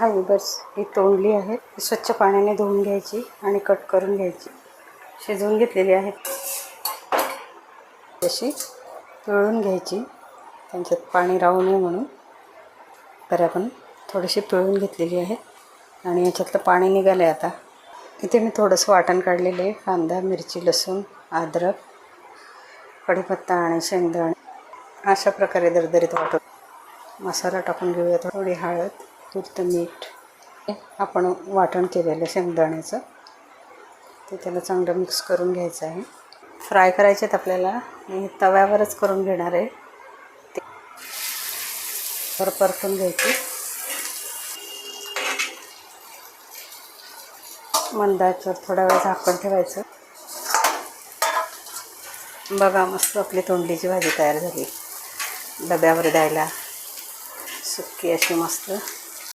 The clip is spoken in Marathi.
हवी बस ही तोंडली आहे, स्वच्छ पाण्याने धुवून घ्यायची आणि कट करून घ्यायची. शिजवून घेतलेली आहे, अशी पिळून घ्यायची, त्यांच्यात पाणी राहू नये म्हणून. तर आपण थोडीशी पिळून घेतलेली आहे आणि याच्यातलं पाणी निघालं आहे. आता इथे मी थोडंसं वाटण काढलेलं आहे. कांदा, मिरची, लसूण, अद्रक, कढीपत्ता आणि शेंगदाणे अशा प्रकारे दरदरीत वाटून मसाला टाकून घेऊया. थोडी हळद, पुरतं मीठ, आपण वाटण केलेलं शेंगदाण्याचं ते त्याला चांगलं मिक्स करून घ्यायचं आहे. फ्राय करायचे आहेत आपल्याला, मी तव्यावरच करून घेणार आहे. ते परतून घ्यायची. मंद आचेवर थोडा वेळ झाकण ठेवायचं. बघा, मस्त आपली तोंडलीची भाजी तयार झाली. डब्यावर द्यायला सुक्की अशी मस्त.